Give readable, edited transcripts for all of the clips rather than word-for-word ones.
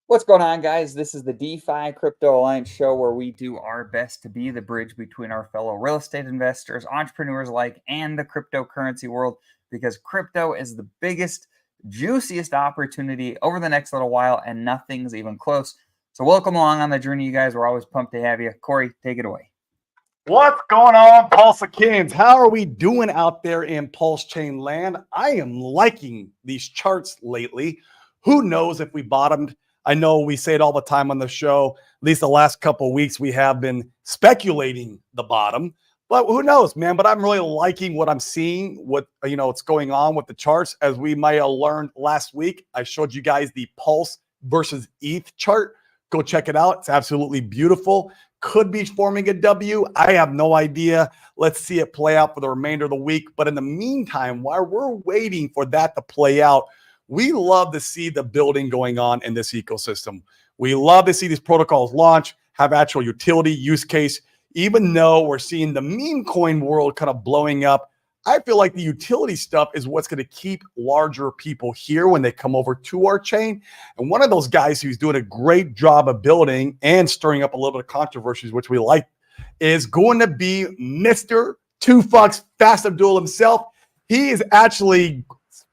What's going on, guys? This is the DeFi Crypto Alliance show where we do our best to be the bridge between our fellow real estate investors, entrepreneurs alike, and the cryptocurrency world because crypto is the biggest, juiciest opportunity over the next little while, and nothing's even close. So, welcome along on the journey, you guys. We're always pumped to have you. Corey, take it away. What's going on, Pulsakins? How are we doing out there in Pulse Chain land? I am liking these charts lately. Who knows if we bottomed? I know we say it all the time on the show. At least the last couple of weeks, we have been speculating the bottom. But who knows, man? But I'm really liking what I'm seeing, what's going on with the charts. As we might have learned last week, I showed you guys the Pulse versus ETH chart. Go check it out. It's absolutely beautiful. Could be forming a W. I have no idea. Let's see it play out for the remainder of the week. But in the meantime, while we're waiting for that to play out, we love to see the building going on in this ecosystem. We love to see these protocols launch, have actual utility use case. Even though we're seeing the meme coin world kind of blowing up, I feel like the utility stuff is what's going to keep larger people here when they come over to our chain. And one of those guys who's doing a great job of building and stirring up a little bit of controversies, which we like, is going to be Mr. Two Fucks Fast Abdul himself. He is actually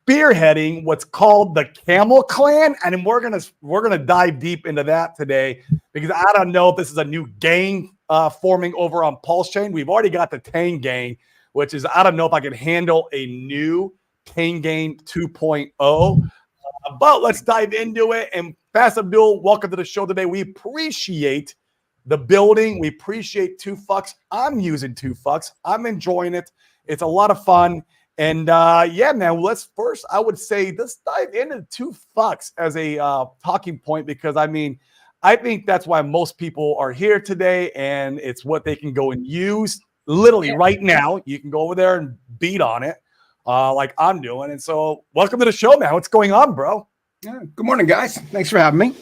spearheading what's called the Camel Clan, and we're gonna dive deep into that today because I don't know if this is a new gang forming over on Pulse Chain. We've already got the Tang Gang, which is, I don't know if I can handle a new Tang Gang 2.0. But let's dive into it. And Fast Abdul, welcome to the show today. We appreciate the building. We appreciate Two Fucks. I'm using Two Fucks. I'm enjoying it. It's a lot of fun. And yeah, man, I would say let's dive into Two Fucks as a talking point because, I think that's why most people are here today, and it's what they can go and use literally right now. You can go over there and beat on it like I'm doing. And so welcome to the show, man. What's going on, bro? Yeah, good morning, guys. Thanks for having me.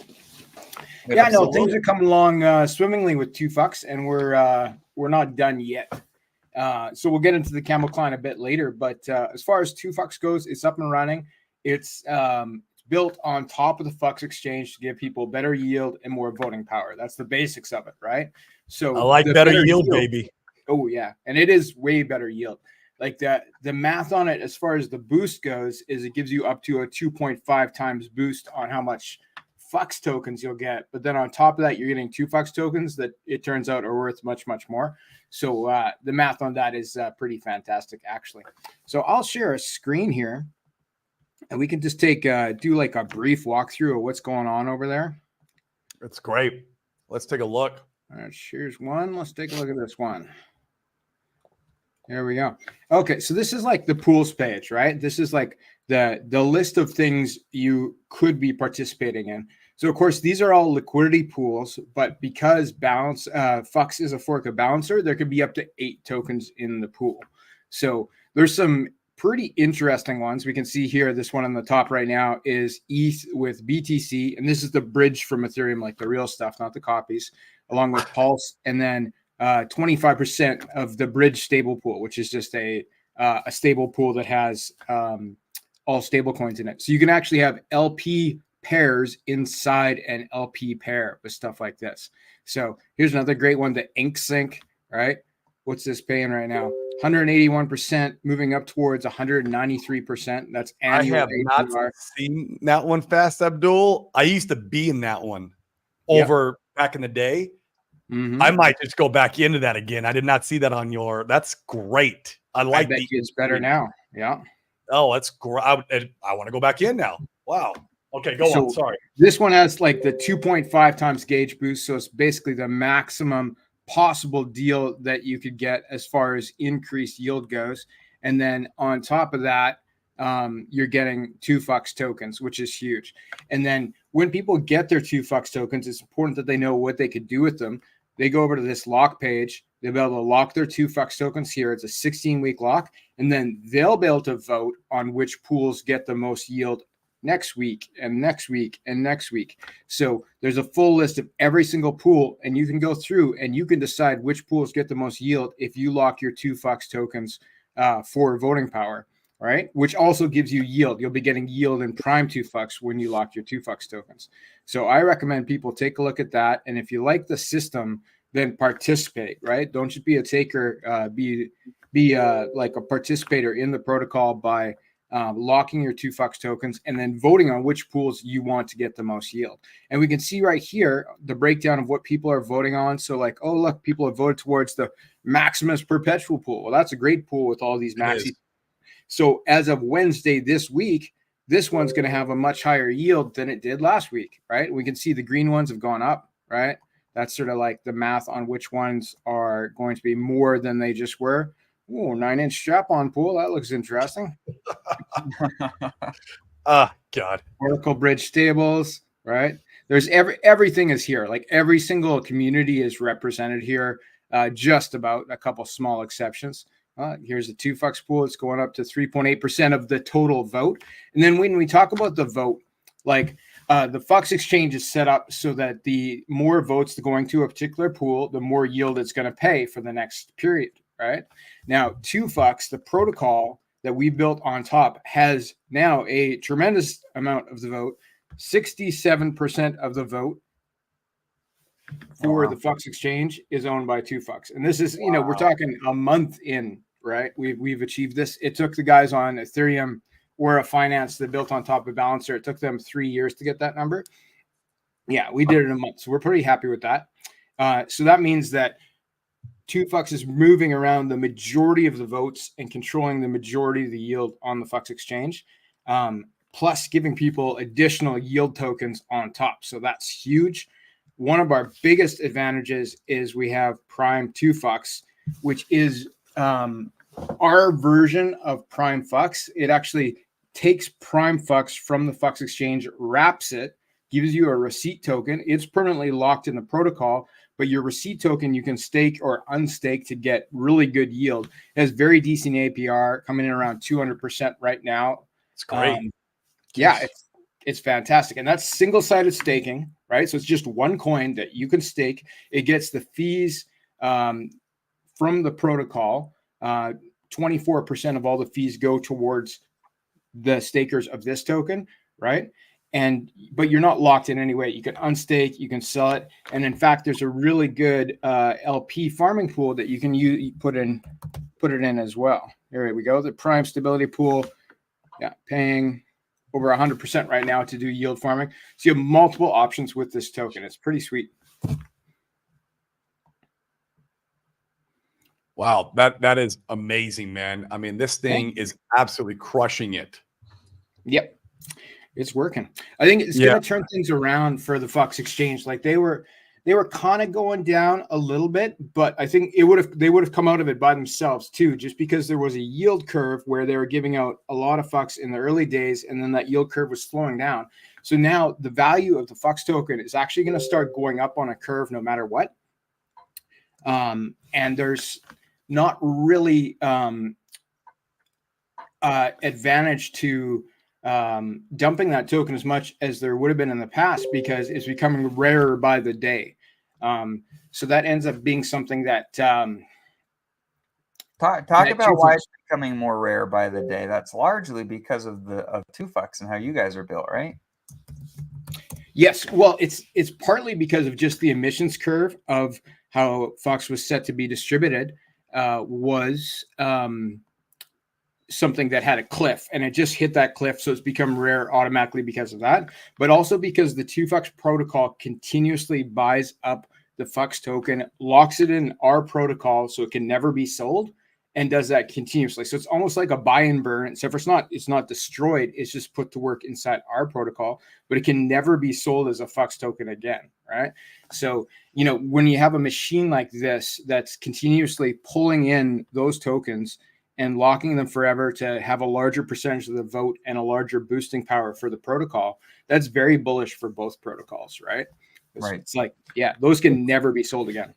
Yeah, I know things are coming along swimmingly with Two Fucks, and we're not done yet. So we'll get into the Camel Clan a bit later. But as far as Two Fucks goes, it's up and running. It's built on top of the Fucks exchange to give people better yield and more voting power. That's the basics of it, right? So I like better yield, baby. Oh, yeah. And it is way better yield. Like the math on it, as far as the boost goes, is it gives you up to a 2.5 times boost on how much Fucks tokens you'll get. But then on top of that, you're getting 2 Fucks tokens that it turns out are worth much, much more. So the math on that is pretty fantastic, actually. So I'll share a screen here and we can just do like a brief walkthrough of what's going on over there. It's great. Let's take a look. All right, here's one. Let's take a look at this one. There we go. Okay, so this is like the pools page, right? This is like the list of things you could be participating in. So, of course, these are all liquidity pools, but because Fucks is a fork of Balancer, there could be up to 8 tokens in the pool. So there's some pretty interesting ones. We can see here, this one on the top right now is ETH with BTC, and this is the bridge from Ethereum, like the real stuff, not the copies, along with Pulse, and then 25% of the bridge stable pool, which is just a stable pool that has all stable coins in it. So you can actually have LP pairs inside an LP pair with stuff like this. So here's another great one, the Ink Sync, right? What's this paying right now? 181%, moving up towards 193%. That's annual. I have not seen that one, Fast Abdul. I used to be in that one back in the day. Mm-hmm. I might just go back into that again. I did not see that on your. That's great. I like bet it's better now. Yeah. Oh, that's great. I want to go back in now. Wow. Okay, go on. Sorry. This one has like the 2.5 times gauge boost. So it's basically the maximum possible deal that you could get as far as increased yield goes. And then on top of that, you're getting 2 Fucks tokens, which is huge. And then when people get their 2 Fucks tokens, it's important that they know what they could do with them. They go over to this lock page. They'll be able to lock their 2 Fucks tokens here. It's a 16-week lock. And then they'll be able to vote on which pools get the most yield next week and next week and next week. So there's a full list of every single pool, and you can go through and you can decide which pools get the most yield if you lock your 2 Fucks tokens for voting power. right? Which also gives you yield. You'll be getting yield in prime 2FUX when you lock your 2FUX tokens. So I recommend people take a look at that. And if you like the system, then participate, right? Don't just be a taker, be like a participator in the protocol by locking your 2FUX tokens and then voting on which pools you want to get the most yield. And we can see right here the breakdown of what people are voting on. So like, oh, look, people have voted towards the Maximus Perpetual pool. Well, that's a great pool with all these maxi. So as of Wednesday this week, this one's going to have a much higher yield than it did last week, right? We can see the green ones have gone up, right? That's sort of like the math on which ones are going to be more than they just were. Oh, 9-inch strap-on pool. That looks interesting. God. Oracle Bridge Stables, right? There's everything is here. Like every single community is represented here, just about, a couple small exceptions. Here's a 2FUX pool. It's going up to 3.8% of the total vote. And then when we talk about the vote, like the FUX exchange is set up so that the more votes going to a particular pool, the more yield it's going to pay for the next period, right? Now, 2FUX, the protocol that we built on top, has now a tremendous amount of the vote. 67% of the vote for the FUX exchange is owned by 2FUX. And this is, you know, we're talking a month in, right? We've achieved this. It took the guys on Ethereum or a finance that built on top of Balancer. It took them 3 years to get that number. Yeah, we did it in a month. So we're pretty happy with that. So that means that 2FUX is moving around the majority of the votes and controlling the majority of the yield on the FUX exchange, plus giving people additional yield tokens on top. So that's huge. One of our biggest advantages is we have Prime 2FUX, which is our version of Prime FUX. It actually takes Prime FUX from the FUX exchange, wraps it, gives you a receipt token. It's permanently locked in the protocol, but your receipt token you can stake or unstake to get really good yield. It has very decent APR, coming in around 200% right now. It's great. Yeah, it's fantastic. And that's single-sided staking, right? So it's just one coin that you can stake. It gets the fees from the protocol. 24% of all the fees go towards the stakers of this token, right? But you're not locked in any way. You can unstake, you can sell it. And in fact, there's a really good LP farming pool that you can put it in as well. Here we go. The Prime Stability Pool, yeah, paying over 100% right now to do yield farming. So you have multiple options with this token. It's pretty sweet. Wow, that is amazing, man. I mean, this thing is absolutely crushing it. Yep. It's working. I think it's going to turn things around for the FUX exchange. Like they were kind of going down a little bit, but I think they would have come out of it by themselves too, just because there was a yield curve where they were giving out a lot of FUX in the early days, and then that yield curve was slowing down. So now the value of the FUX token is actually going to start going up on a curve no matter what. And there's not really advantage to dumping that token as much as there would have been in the past, because it's becoming rarer by the day. So that ends up being something that talk about why it's becoming more rare by the day. That's largely because of 2FUX and how you guys are built, right? Yes. Well, it's partly because of just the emissions curve of how FUX was set to be distributed. Was something that had a cliff, and it just hit that cliff, so it's become rare automatically because of that, but also because the 2FUX protocol continuously buys up the FUX token, locks it in our protocol so it can never be sold, and does that continuously. So it's almost like a buy and burn, except for it's not destroyed, it's just put to work inside our protocol, but it can never be sold as a FUX token again, right? So, you know, when you have a machine like this that's continuously pulling in those tokens and locking them forever to have a larger percentage of the vote and a larger boosting power for the protocol, that's very bullish for both protocols, right? Right. It's like, yeah, those can never be sold again.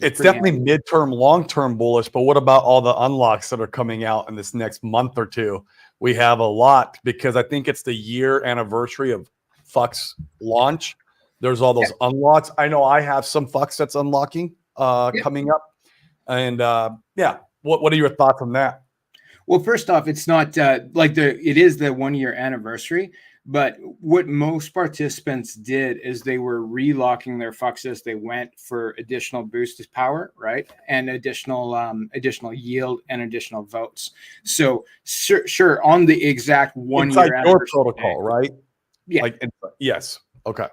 It's definitely midterm, long-term bullish, but what about all the unlocks that are coming out in this next month or two? We have a lot, because I think it's the year anniversary of FUX launch. There's all those unlocks. I know I have some FUX that's unlocking coming up. And what are your thoughts on that? Well, first off, it's not it is the 1 year anniversary, but what most participants did is they were relocking their fucks as they went for additional boost of power, right? And additional yield and additional votes. So sure, on the exact 1 Inside year your anniversary protocol, right? Yeah. Yes. Okay.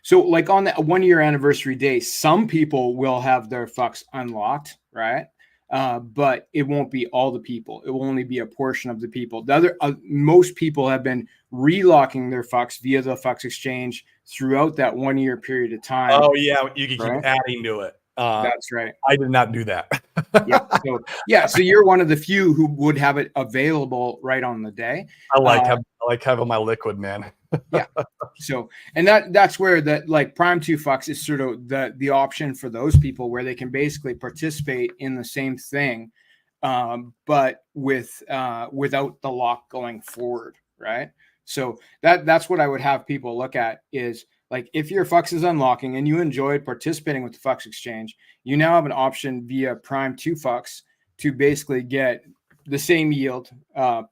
So like on that 1 year anniversary day, some people will have their fucks unlocked, right? But it won't be all the people. It will only be a portion of the people. The other, most people have been relocking their fucks via the fucks exchange throughout that 1 year period of time. Oh yeah, you can right? keep adding to it. That's right. I did not do that. So you're one of the few who would have it available right on the day. I like having my liquid, man. So, and that's where that like Prime 2 fucks is sort of the option for those people where they can basically participate in the same thing, but without the lock going forward, right? So that's what I would have people look at is like if your fucks is unlocking and you enjoyed participating with the fucks exchange, you now have an option via Prime 2 fucks to basically get the same yield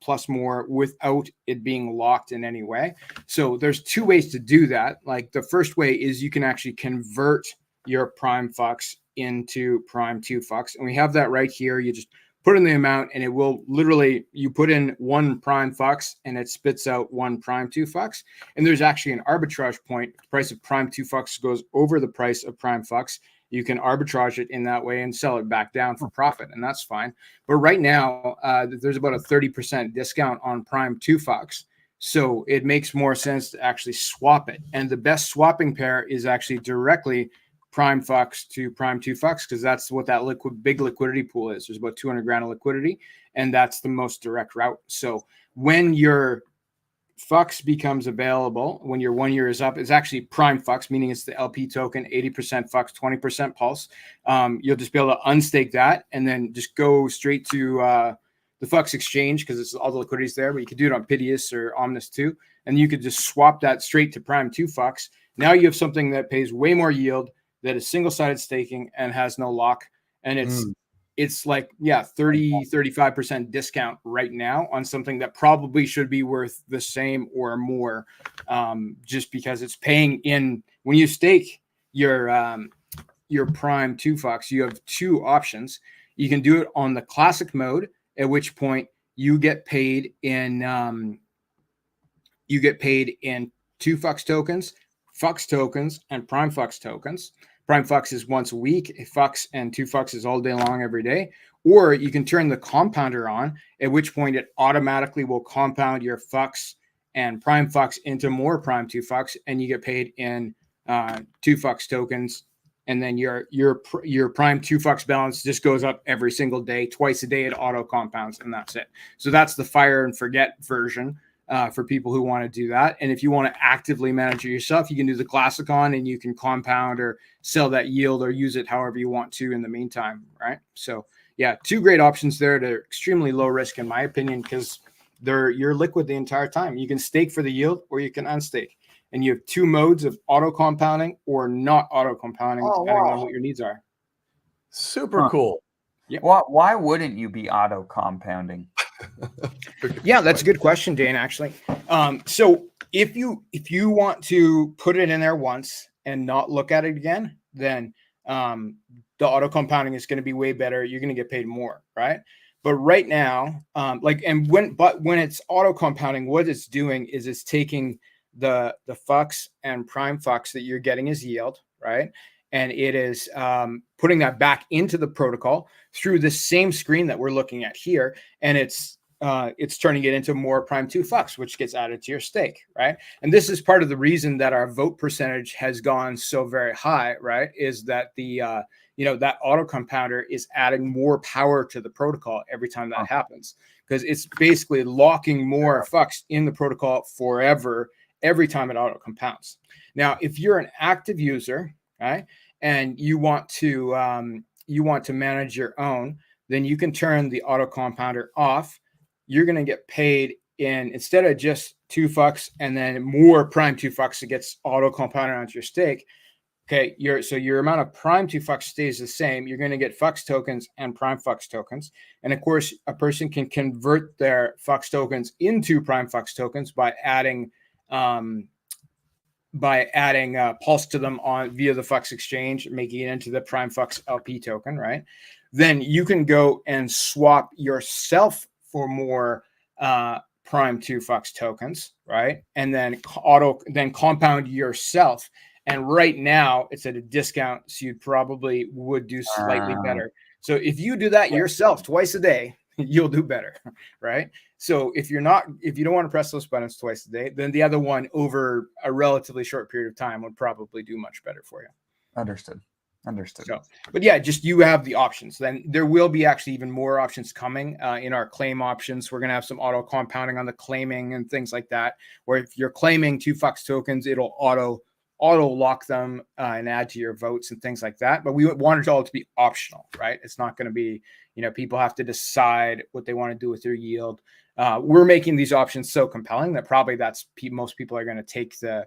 plus more without it being locked in any way. So there's two ways to do that. Like the first way is you can actually convert your Prime fucks into Prime 2 fucks. And we have that right here. You just put in the amount and it will literally, you put in 1 Prime fucks and it spits out 1 Prime 2 fucks. And there's actually an arbitrage point. The price of Prime 2 fucks goes over the price of Prime fucks. You can arbitrage it in that way and sell it back down for profit, and that's fine. But right now, there's about a 30% discount on Prime 2 fucks. So it makes more sense to actually swap it. And the best swapping pair is actually directly Prime fucks to Prime 2 fucks, because that's what that big liquidity pool is. There's about 200 grand of liquidity, and that's the most direct route. So when your fucks becomes available, when your 1 year is up, it's actually Prime fucks, meaning it's the LP token, 80% fucks, 20% pulse. You'll just be able to unstake that and then just go straight to the fucks exchange, because it's all the liquidity's there, but you could do it on Pidius or Omnis too. And you could just swap that straight to Prime 2 fucks. Now you have something that pays way more yield, that is single-sided staking and has no lock. And it's like, 35% discount right now on something that probably should be worth the same or more, just because it's paying in. When you stake your Prime 2 fucks, you have two options. You can do it on the classic mode, at which point you get paid in 2 fucks tokens, and Prime fucks tokens. Prime fucks is once a week. Fucks and 2 fucks is all day long, every day. Or you can turn the compounder on, at which point it automatically will compound your fucks and Prime fucks into more Prime 2 fucks, and you get paid in 2 fucks tokens. And then your Prime 2 fucks balance just goes up every single day, twice a day. It auto compounds, and that's it. So that's the fire and forget version. For people who want to do that. And if you want to actively manage it yourself, you can do the classic on, and you can compound or sell that yield or use it however you want to in the meantime, right? So yeah, 2 great options there. They're extremely low risk in my opinion, because you're liquid the entire time. You can stake for the yield or you can unstake. And you have 2 modes of auto compounding or not auto compounding, depending on what your needs are. Super cool. Yeah. Why wouldn't you be auto compounding? Yeah, that's a good question, Dane, actually. So if you want to put it in there once and not look at it again, then the auto compounding is going to be way better. You're going to get paid more, right? But right now, when it's auto compounding, what it's doing is it's taking the fucks and Prime fucks that you're getting as yield, right? And it is putting that back into the protocol through the same screen that we're looking at here. And it's turning it into more Prime 2 fucks, which gets added to your stake, right? And this is part of the reason that our vote percentage has gone so very high, right? Is that that auto compounder is adding more power to the protocol every time that happens, because it's basically locking more fucks in the protocol forever every time it auto compounds. Now, if you're an active user, right, and you want to manage your own, then you can turn the auto compounder off. You're going to get paid instead of just 2 fucks and then more Prime 2 fucks that gets auto compounded onto your stake. Okay, your amount of prime to Fux stays the same. You're going to get Fux tokens and prime Fux tokens, and of course, a person can convert their Fux tokens into prime Fux tokens by adding pulse to them on via the Fux exchange, making it into the prime Fux LP token, right? Then you can go and swap yourself for more prime 2 Fux tokens, right? And then compound yourself. And right now it's at a discount, so you probably would do slightly better. So if you do that yourself twice a day, you'll do better, right? So if you don't want to press those buttons twice a day, then the other one over a relatively short period of time would probably do much better for you. Understood. So, but yeah, just you have the options. Then there will be actually even more options coming in our claim options. We're going to have some auto compounding on the claiming and things like that, where if you're claiming 2 Fux tokens, it'll auto lock them and add to your votes and things like that. But we want it all to be optional, right? It's not going to be, people have to decide what they want to do with their yield. We're making these options so compelling that probably most people are going to take the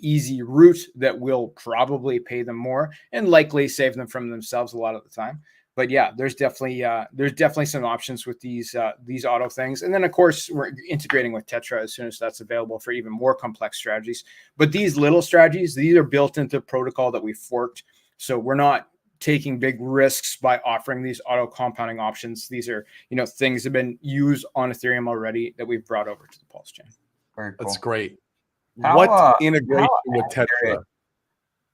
easy route that will probably pay them more and likely save them from themselves a lot of the time. But yeah, there's definitely some options with these auto things. And then of course we're integrating with Tetra as soon as that's available for even more complex strategies. But these little strategies, these are built into protocol that we forked. So we're not taking big risks by offering these auto compounding options. These are, things that have been used on Ethereum already that we've brought over to the Pulse chain. Very cool. That's great. What integration with Tetra?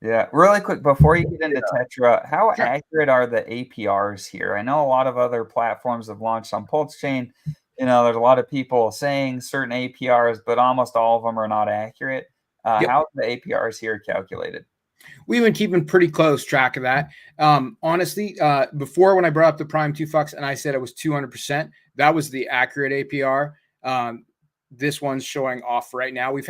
Yeah, really quick before you get into Tetra, how accurate are the APRs here? I know a lot of other platforms have launched on Pulse Chain. There's a lot of people saying certain APRs, but almost all of them are not accurate. How are the APRs here calculated? We've been keeping pretty close track of that. Honestly, before when I brought up the Prime 2 Fux and I said it was 200%, that was the accurate APR. This one's showing off right now. We're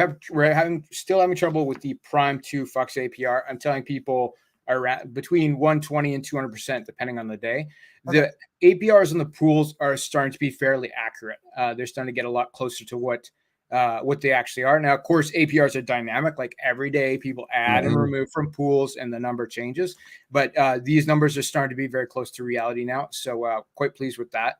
still having trouble with the Prime 2 Fux APR. I'm telling people around between 120 and 200%, depending on the day. Okay. The APRs in the pools are starting to be fairly accurate. They're starting to get a lot closer to what they actually are. Now, of course, APRs are dynamic. Like every day, people add and remove from pools, and the number changes. But these numbers are starting to be very close to reality now. So quite pleased with that.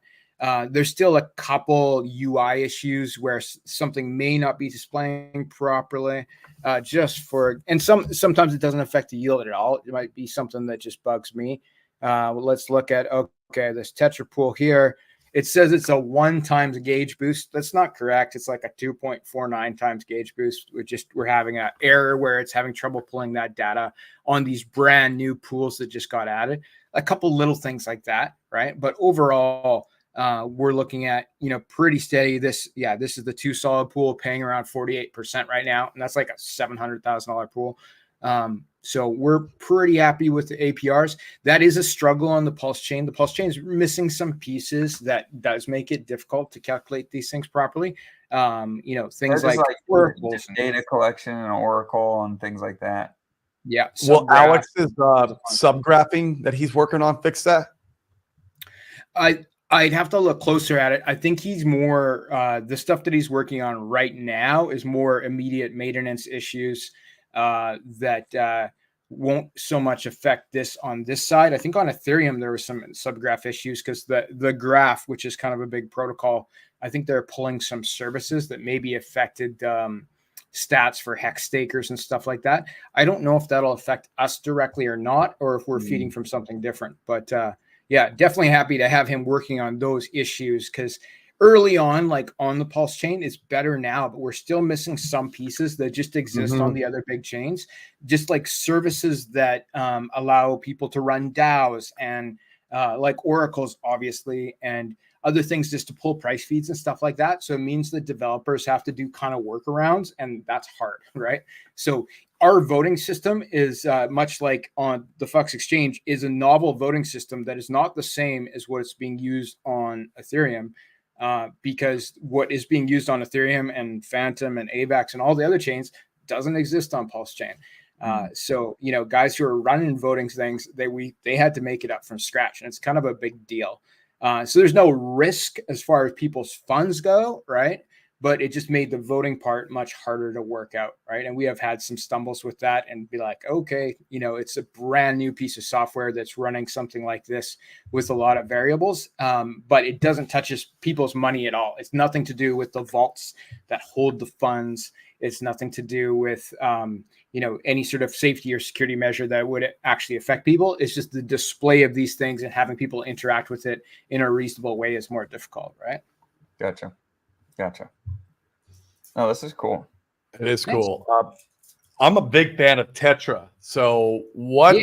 There's still a couple UI issues where something may not be displaying properly, and sometimes it doesn't affect the yield at all. It might be something that just bugs me. Let's look at, this Tetra pool here. It says it's a 1 times gauge boost. That's not correct. It's like a 2.49 times gauge boost. We're having an error where it's having trouble pulling that data on these brand new pools that just got added. A couple little things like that, right? But overall, we're looking at, pretty steady. This is the 2 solid pool paying around 48% right now. And that's like a $700,000 pool. So we're pretty happy with the APRs. That is a struggle on the Pulse chain. The Pulse chain is missing some pieces that does make it difficult to calculate these things properly. Things like just data collection and Oracle and things like that. Yeah. Well, Alex's subgraphing that he's working on fix that? I'd have to look closer at it. I think he's more the stuff that he's working on right now is more immediate maintenance issues that won't so much affect this on this side. I think on Ethereum there were some subgraph issues because the graph, which is kind of a big protocol, I think they're pulling some services that maybe affected stats for hex stakers and stuff like that. I don't know if that'll affect us directly or not, or if we're feeding from something different. But yeah, definitely happy to have him working on those issues because early on, like on the Pulse chain, it's better now, but we're still missing some pieces that just exist on the other big chains, just like services that allow people to run DAOs and like Oracle's, obviously, and other things just to pull price feeds and stuff like that. So it means that developers have to do kind of workarounds, and that's hard, right? So our voting system is much like on the Fux exchange is a novel voting system that is not the same as what is being used on Ethereum. Because what is being used on Ethereum and Phantom and AVAX and all the other chains doesn't exist on Pulse chain. So, guys who are running voting things, they had to make it up from scratch, and it's kind of a big deal. So there's no risk as far as people's funds go, right? but it just made the voting part much harder to work out, right? And we have had some stumbles with that and be like, okay, it's a brand new piece of software that's running something like this with a lot of variables, but it doesn't touch people's money at all. It's nothing to do with the vaults that hold the funds. It's nothing to do with, any sort of safety or security measure that would actually affect people. It's just the display of these things and having people interact with it in a reasonable way is more difficult, right? Gotcha. Oh, this is cool. It is cool. I'm a big fan of Tetra. So what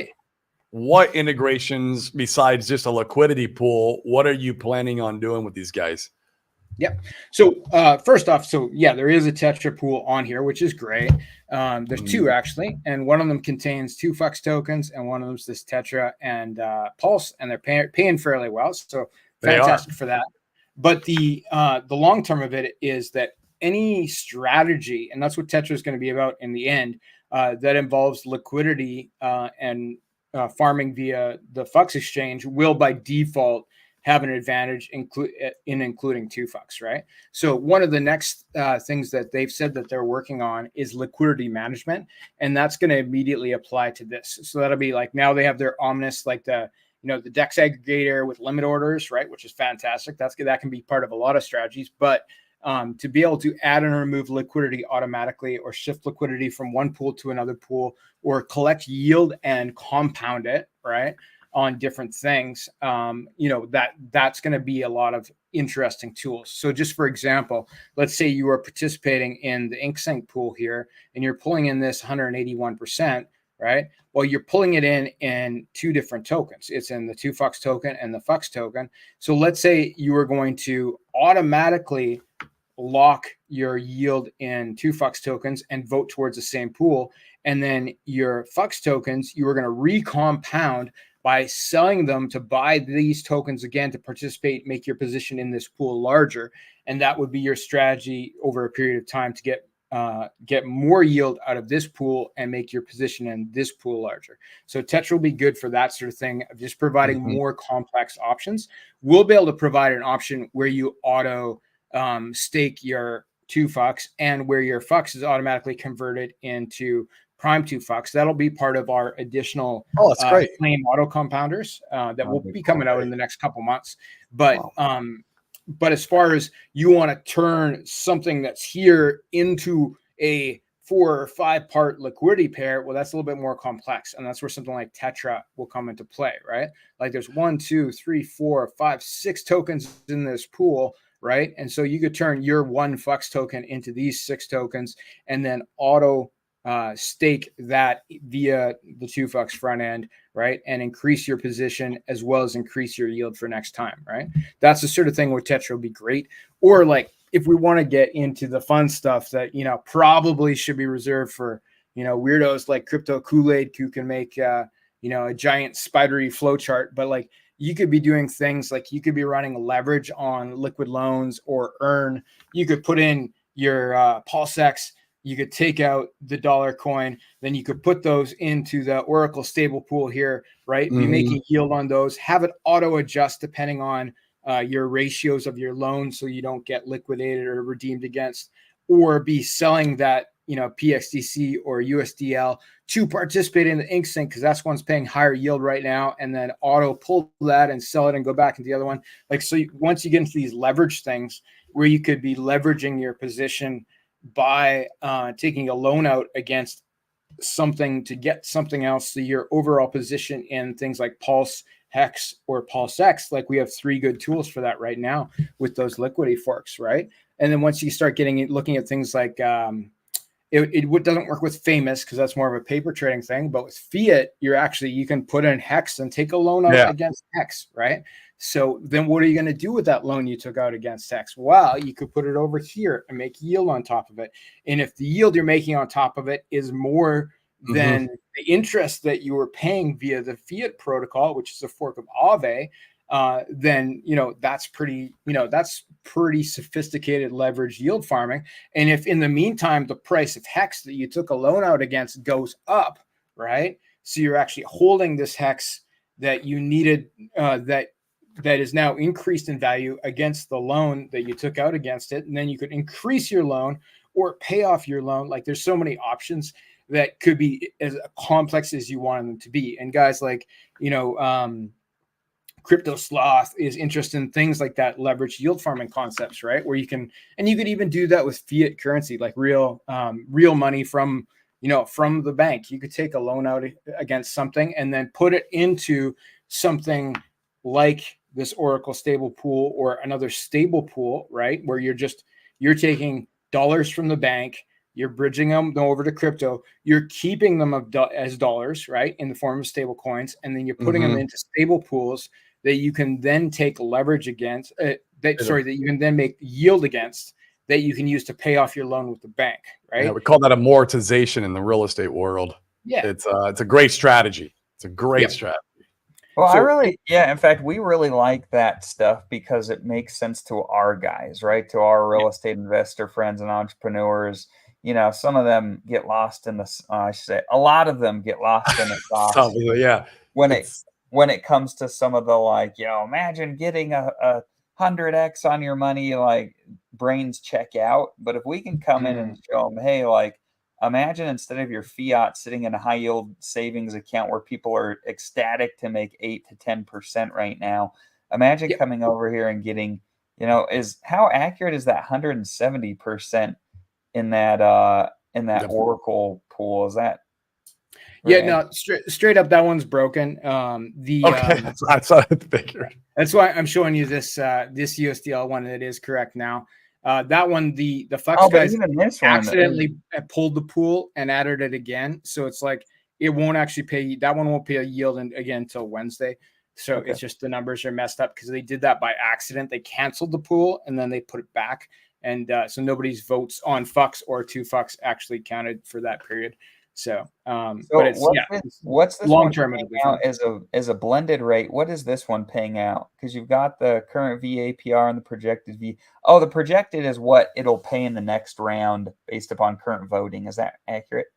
integrations besides just a liquidity pool, what are you planning on doing with these guys? Yeah. So first off, there is a Tetra pool on here, which is great. There's two actually, and one of them contains 2 FUX tokens, and one of them is this Tetra and Pulse, and they're paying fairly well. So fantastic for that. But the long term of it is that any strategy, and that's what Tetra is going to be about in the end, that involves liquidity and farming via the FUX exchange will by default have an advantage in including 2 FUX, right? So one of the next things that they've said that they're working on is liquidity management, and that's going to immediately apply to this. So that'll be like, now they have their Omnis, like the DEX aggregator with limit orders, right? Which is fantastic. That can be part of a lot of strategies, but to be able to add and remove liquidity automatically, or shift liquidity from one pool to another pool, or collect yield and compound it, right, on different things, that's going to be a lot of interesting tools. So just for example, let's say you are participating in the InkSync pool here, and you're pulling in this 181%, right? Well, you're pulling it in 2 different tokens. It's in the 2 FUX token and the FUX token. So let's say you are going to automatically lock your yield in 2 FUX tokens and vote towards the same pool. And then your FUX tokens, you are going to recompound by selling them to buy these tokens again to participate, make your position in this pool larger. And that would be your strategy over a period of time to get more yield out of this pool and make your position in this pool larger. So Tetra will be good for that sort of thing, of just providing more complex options. We'll be able to provide an option where you auto stake your 2 FUX, and where your FUX is automatically converted into Prime 2 FUX. That'll be part of our additional Flame auto compounders that will be coming out in the next couple months. But but as far as you want to turn something that's here into a 4 or 5 part liquidity pair, well, that's a little bit more complex, and that's where something like Tetra will come into play, right? Like there's 1, 2, 3, 4, 5, 6 tokens in this pool, right? And so you could turn your 1 FUX token into these 6 tokens, and then auto stake that via the 2 FUX front end, right? And increase your position as well as increase your yield for next time, right? That's the sort of thing where Tetra will be great. Or like, if we want to get into the fun stuff that, probably should be reserved for, weirdos like Crypto Kool-Aid, who can make, a giant spidery flow chart. But like, you could be doing things like, you could be running leverage on liquid loans or earn. You could put in your PulseX. You could take out the dollar coin, then you could put those into the Oracle stable pool here, right? Be making yield on those, have it auto adjust depending on your ratios of your loans, so you don't get liquidated or redeemed against, or be selling that, PXDC or USDL to participate in the InkSync, because that's one's paying higher yield right now, and then auto pull that and sell it and go back into the other one. Like, so once you get into these leverage things where you could be leveraging your position by taking a loan out against something to get something else, so your overall position in things like Pulse, Hex, or PulseX, like we have 3 good tools for that right now with those liquidity forks, right? And then once you start looking at things like it doesn't work with Famous because that's more of a paper trading thing, but with Fiat, you can put in Hex and take a loan out against Hex, right? So then what are you going to do with that loan you took out against Hex? Well, you could put it over here and make yield on top of it. And if the yield you're making on top of it is more than the interest that you were paying via the Fiat protocol, which is a fork of Aave, then that's pretty sophisticated leverage yield farming. And if in the meantime the price of Hex that you took a loan out against goes up, right? So you're actually holding this Hex that you needed, that that is now increased in value against the loan that you took out against it. And then you could increase your loan or pay off your loan. Like there's so many options that could be as complex as you want them to be. And guys like, Crypto Sloth is interested in things like that leverage yield farming concepts, right? Where you could even do that with fiat currency, like real money from the bank. You could take a loan out against something and then put it into something like this Oracle stable pool or another stable pool, right? Where you're taking dollars from the bank, you're bridging them over to crypto, you're keeping them as dollars, right? In the form of stable coins. And then you're putting them into stable pools that you can then take leverage against, that you can then make yield against, that you can use to pay off your loan with the bank, right? Yeah, we call that amortization in the real estate world. Yeah. It's a great strategy. It's a great strategy. Well, in fact, we really like that stuff because it makes sense to our guys, right? To our real estate investor friends and entrepreneurs. Some of them get lost in a lot of them get lost in the sauce. Yeah. When it comes to some of the imagine getting a 100x on your money, like brains check out. But if we can come in and show them, hey, imagine instead of your fiat sitting in a high yield savings account where people are ecstatic to make 8 to 10% right now, imagine coming over here and getting, how accurate is that 170% in that Oracle pool? Is that? Yeah, no, straight up, that one's broken. That's what I figured. That's why I'm showing you this USDL one that is correct now. That one, the Fux guys accidentally pulled the pool and added it again, so it's like it won't actually pay. That one won't pay a yield again until Wednesday. So it's just the numbers are messed up because they did that by accident. They canceled the pool and then they put it back, and so nobody's votes on Fux or 2Fux actually counted for that period. So, but it's what's this long term as a blended rate? What is this one paying out? Because you've got the current VAPR and the projected V. Oh, the projected is what it'll pay in the next round based upon current voting. Is that accurate?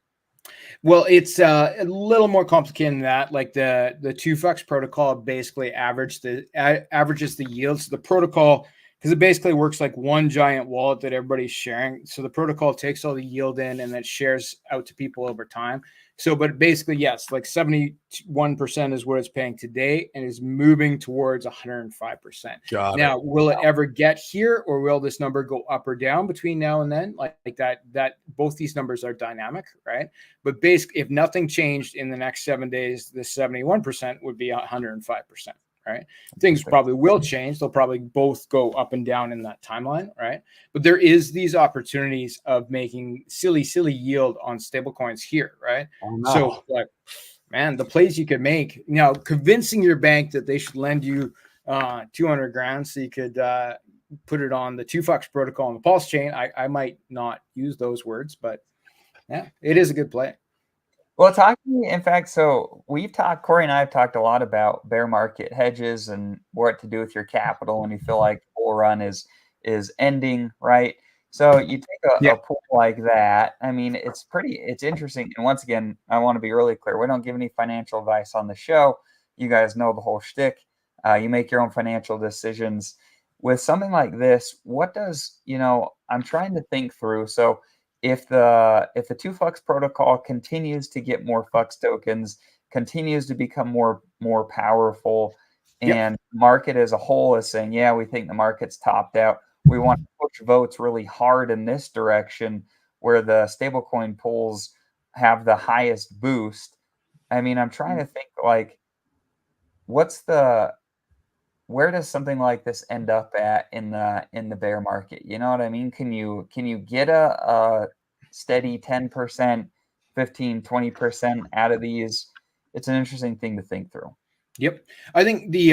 Well, it's a little more complicated than that. Like the 2Fux protocol basically averages the yields. The protocol, because it basically works like one giant wallet that everybody's sharing. So the protocol takes all the yield in and then shares out to people over time. So, but basically, yes, like 71% is what it's paying today and is moving towards 105%. Now, will it ever get here, or will this number go up or down between now and then? Like that both these numbers are dynamic, right? But basically, if nothing changed in the next 7 days, the 71% would be 105%. Right. Things probably will change. They'll probably both go up and down in that timeline. Right. But there is these opportunities of making silly yield on stable coins here. Right. Oh, no. So like, man, the plays you could make now, convincing your bank that they should lend you 200 grand so you could put it on the 2Fux protocol on the Pulse chain. I might not use those words, but yeah, it is a good play. Well, in fact, so Corey and I have talked a lot about bear market hedges and what to do with your capital when you feel like the bull run is ending, right? So you take a pool like that. I mean, it's interesting. And once again, I want to be really clear. We don't give any financial advice on the show. You guys know the whole shtick. You make your own financial decisions. With something like this, I'm trying to think through. So if the 2Fux protocol continues to get more Fux tokens, continues to become more powerful, and market as a whole is saying, yeah, we think the market's topped out, we want to push votes really hard in this direction where the stablecoin pools have the highest boost. I mean, I'm trying to think like, where does something like this end up at in the bear market? You know what I mean? Can you get a steady 10%, 15, 20% out of these? It's an interesting thing to think through. Yep. I think the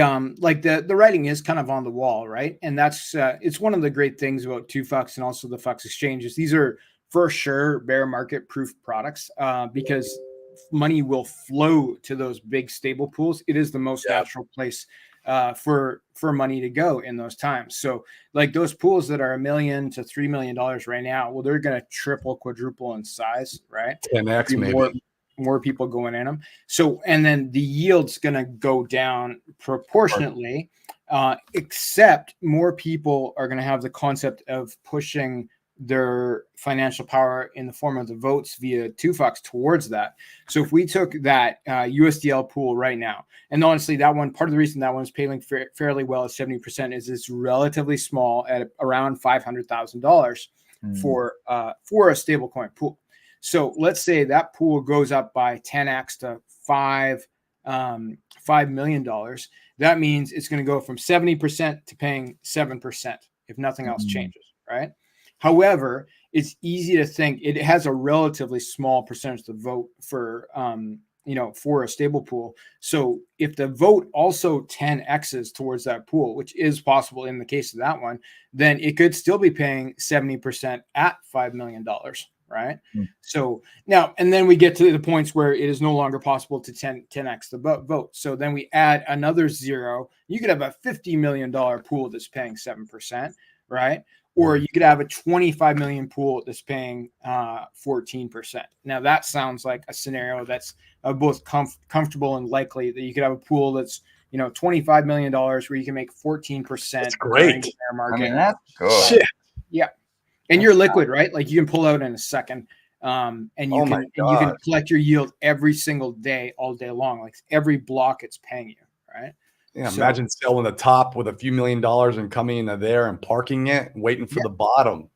writing is kind of on the wall, right? And that's it's one of the great things about 2Fux and also the Fux exchanges. These are for sure bear market proof products because money will flow to those big stable pools. It is the most natural place for money to go in those times. So like those pools that are $1 million to $3 million right now, well, they're going to triple, quadruple in size, right? 10x maybe. more people going in them. So, and then the yield's going to go down proportionately, except more people are going to have the concept of pushing their financial power in the form of the votes via TUFOX towards that. So if we took that USDL pool right now, and honestly, that one, part of the reason that one's paying fairly well at 70% is it's relatively small at around $500,000 for a stablecoin pool. So let's say that pool goes up by 10x to $5 million. That means it's going to go from 70% to paying 7% if nothing else changes, right? However, it's easy to think it has a relatively small percentage to vote for, for a stable pool. So if the vote also 10x's towards that pool, which is possible in the case of that one, then it could still be paying 70% at $5 million. Right. So now, and then we get to the points where it is no longer possible to 10x the vote. So then we add another zero. You could have a $50 million pool that's paying 7%, right? Or you could have a 25 million pool that's paying 14%. Now that sounds like a scenario that's both comfortable and likely, that you could have a pool that's, $25 million where you can make 14%. That's great. I mean, that's good. Shit. Yeah. And you're liquid, right? Like you can pull out in a second, and you can collect your yield every single day, all day long. Like every block it's paying you, right? Yeah, imagine selling the top with a few $1 million and coming into there and parking it and waiting for the bottom.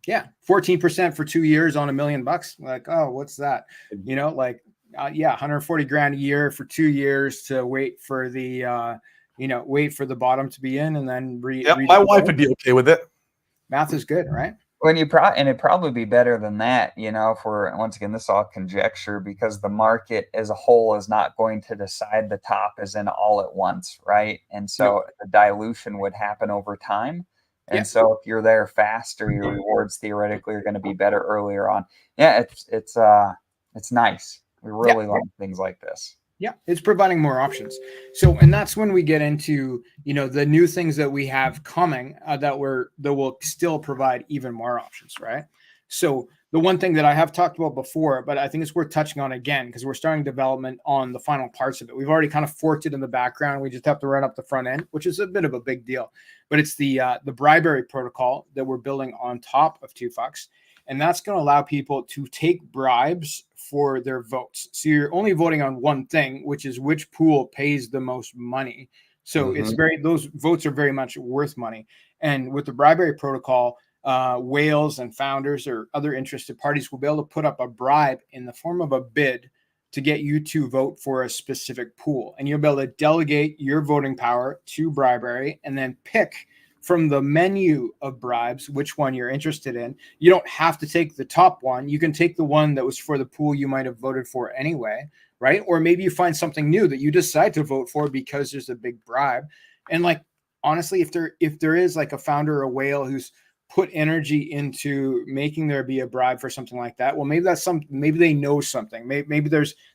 Yeah, 14% for 2 years on $1 million. Like, oh, what's that? $140,000 a year for 2 years to wait for the bottom to be in, and then my wife would be okay with it. Math is good, right? And it'd probably be better than that, for, once again, this is all conjecture, because the market as a whole is not going to decide the top is in all at once, right? And so the dilution would happen over time. And so if you're there faster, your rewards theoretically are going to be better earlier on. Yeah, it's nice. We really like things like this. Yeah, it's providing more options. So, and that's when we get into, the new things that we have coming that will still provide even more options, right? So the one thing that I have talked about before, but I think it's worth touching on again, because we're starting development on the final parts of it. We've already kind of forked it in the background. We just have to run up the front end, which is a bit of a big deal. But it's the Bribery protocol that we're building on top of TUFOX. And that's going to allow people to take bribes for their votes. So you're only voting on one thing, which is which pool pays the most money. So those votes are very much worth money. And with the Bribery protocol, whales and founders or other interested parties will be able to put up a bribe in the form of a bid to get you to vote for a specific pool. And you'll be able to delegate your voting power to Bribery and then pick from the menu of bribes which one you're interested in. You don't have to take the top one. You can take the one that was for the pool you might have voted for anyway, right? Or maybe you find something new that you decide to vote for because there's a big bribe. And like, honestly, if there is like a founder or a whale who's put energy into making there be a bribe for something like that, well, maybe maybe they know something. Maybe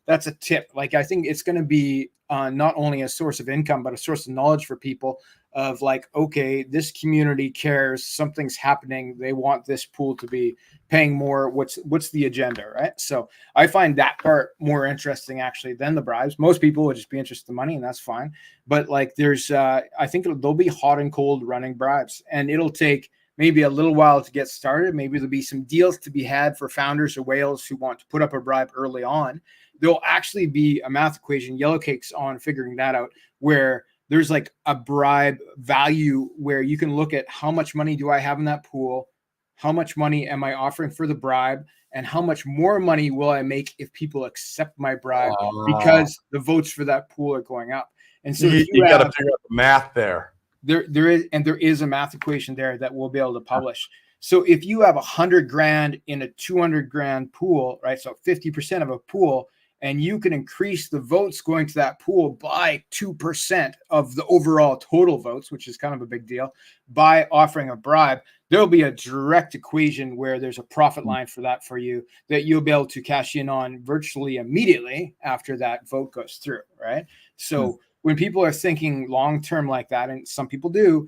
that's a tip. Like, I think it's going to be not only a source of income, but a source of knowledge for people of like, okay, this community cares, something's happening. They want this pool to be paying more. What's the agenda, right? So I find that part more interesting actually than the bribes. Most people would just be interested in money, and that's fine. But like, there's, I think there'll be hot and cold running bribes, and it'll take maybe a little while to get started. Maybe there'll be some deals to be had for founders or whales who want to put up a bribe early on. There'll actually be a math equation, Yellow Cake's on figuring that out, where there's like a bribe value where you can look at how much money do I have in that pool, how much money am I offering for the bribe, and how much more money will I make if people accept my bribe because the votes for that pool are going up. And so you got to figure out the math there. There is a math equation there that we'll be able to publish. So if you have $100,000 in a $200,000 pool, right? So 50% of a pool, and you can increase the votes going to that pool by 2% of the overall total votes, which is kind of a big deal, by offering a bribe, there'll be a direct equation where there's a profit line for that for you that you'll be able to cash in on virtually immediately after that vote goes through, right? So when people are thinking long-term like that, and some people do,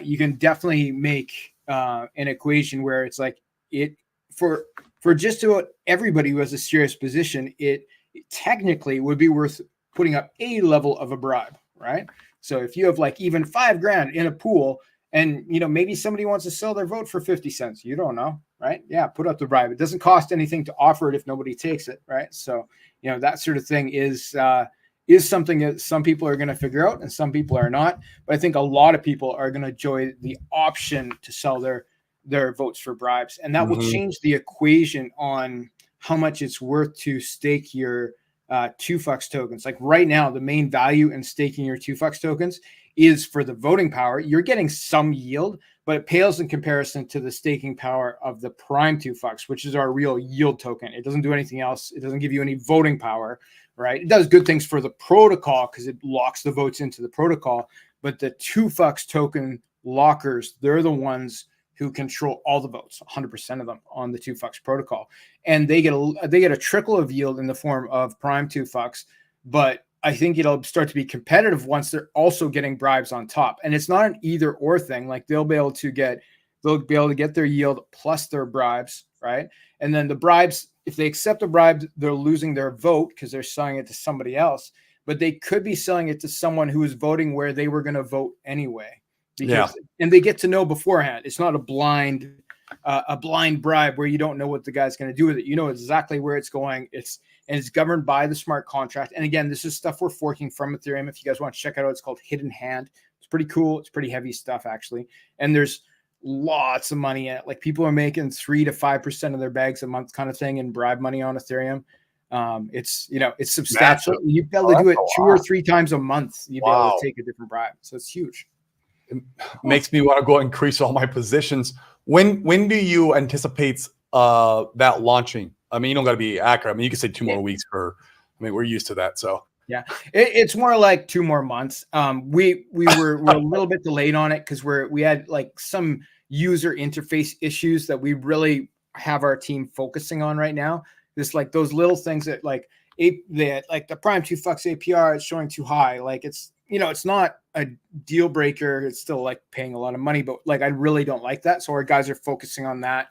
you can definitely make an equation where it's like for just about everybody who has a serious position, technically would be worth putting up a level of a bribe, right? So if you have like even $5,000 in a pool, and maybe somebody wants to sell their vote for 50 cents, you don't know, right? Yeah, put up the bribe. It doesn't cost anything to offer it if nobody takes it, right? So that sort of thing is something that some people are going to figure out and some people are not. But I think a lot of people are going to enjoy the option to sell their votes for bribes, and that will change the equation on how much it's worth to stake your 2FUX tokens. Like right now, the main value in staking your 2FUX tokens is for the voting power. You're getting some yield, but it pales in comparison to the staking power of the Prime 2FUX, which is our real yield token. It doesn't do anything else. It doesn't give you any voting power, right? It does good things for the protocol because it locks the votes into the protocol. But the 2FUX token lockers, they're the ones who control all the votes, 100% of them on the 2FUX protocol. And they get a trickle of yield in the form of Prime 2FUX, but I think it'll start to be competitive once they're also getting bribes on top. And it's not an either or thing. Like they'll be able to get their yield plus their bribes, right? And then the bribes, if they accept a bribe, they're losing their vote because they're selling it to somebody else. But they could be selling it to someone who is voting where they were going to vote anyway. And they get to know beforehand. It's not a blind bribe where you don't know what the guy's going to do with it. You know exactly where it's going. It's governed by the smart contract. And again, this is stuff we're forking from Ethereum. If you guys want to check it out, it's called Hidden Hand. It's pretty cool. It's pretty heavy stuff, actually. And there's lots of money in it. Like people are making 3 to 5% of their bags a month kind of thing in bribe money on Ethereum. It's substantial. You've got to do it 2 or 3 times a month. You'd be able to take a different bribe. So it's huge. It makes me want to go increase all my positions. When do you anticipate that launching? I mean, you don't got to be accurate. I mean, you can say 2 more weeks we're used to that. So yeah, it's more like 2 more months. We're a little bit delayed on it because we had like some user interface issues that we really have our team focusing on right now. Just like those little things that like the Prime 2FUX APR is showing too high. Like it's not a deal breaker. It's still like paying a lot of money, but like I really don't like that. So our guys are focusing on that,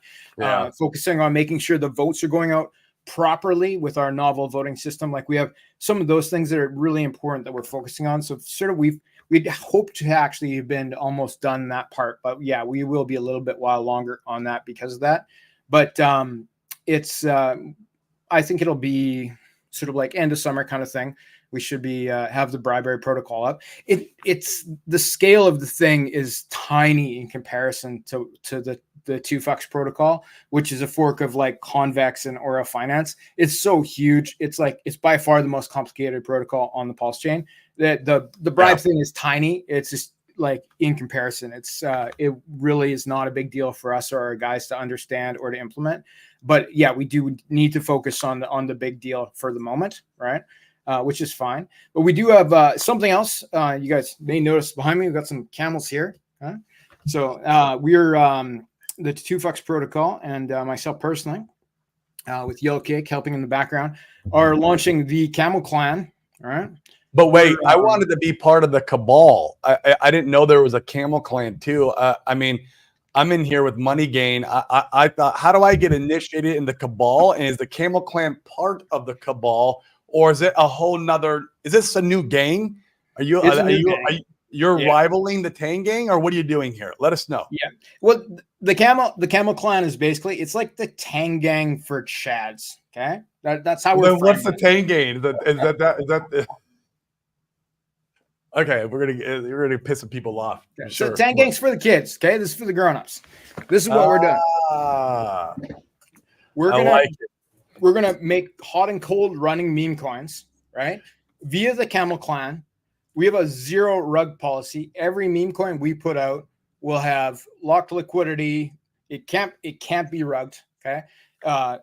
focusing on making sure the votes are going out properly with our novel voting system. Like we have some of those things that are really important that we're focusing on. So sort of we'd hope to actually have been almost done that part, but yeah, we will be a little bit while longer on that because of that. But I think it'll be sort of like end of summer kind of thing. We should be have the Bribery protocol up. It's the scale of the thing is tiny in comparison to the 2FUX protocol, which is a fork of like Convex and Aura Finance. It's so huge. It's by far the most complicated protocol on the Pulse chain. The bribe thing is tiny. It's just like in comparison, it really is not a big deal for us or our guys to understand or to implement. But yeah, we do need to focus on the big deal for the moment, right? Which is fine. But we do have something else. You guys may notice behind me, we've got some camels here. Huh? So we're the 2FUX protocol and myself personally, with Yellow Cake helping in the background, are launching the Camel Clan. All right. But wait, I wanted to be part of the cabal. I didn't know there was a Camel Clan too. I mean, I'm in here with Money Gain. I thought, how do I get initiated in the cabal? And is the Camel Clan part of the cabal? Or is it a whole nother? Is this a new gang? You're rivaling the Tang gang, or what are you doing here? Let us know. Yeah. Well, the Camel Clan is basically it's like the Tang gang for Chads. Okay, that's how we're. What's the Tang gang? Is that? Okay, we're gonna piss some people off. Okay. Sure. So Tang gang's for the kids. Okay, this is for the grown-ups. This is what we're doing. We're going to make hot and cold running meme coins, right? Via the Camel Clan. We have a 0 rug policy. Every meme coin we put out will have locked liquidity. It can't be rugged, okay?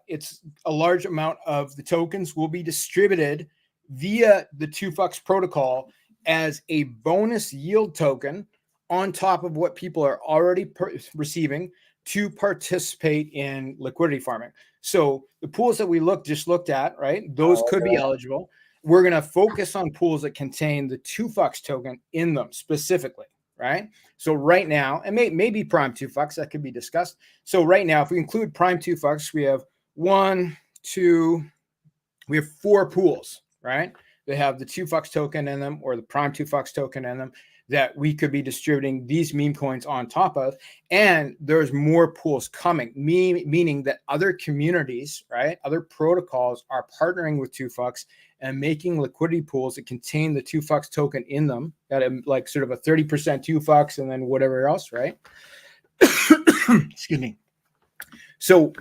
It's a large amount of the tokens will be distributed via the 2FUX protocol as a bonus yield token on top of what people are already receiving to participate in liquidity farming. So the pools that we just looked at, right? Those could be eligible. We're going to focus on pools that contain the 2FUX token in them specifically, right? So right now, and maybe Prime 2FUX, that could be discussed. So right now, if we include Prime 2FUX, we have 1, 2, we have 4 pools, right? They have the 2FUX token in them, or the prime 2FUX token in them, that we could be distributing these meme coins on top of. And there's more pools coming, meaning that other communities, right, other protocols are partnering with 2FUX and making liquidity pools that contain the 2FUX token in them at like sort of a 30% 2FUX and then whatever else, right? Excuse me. So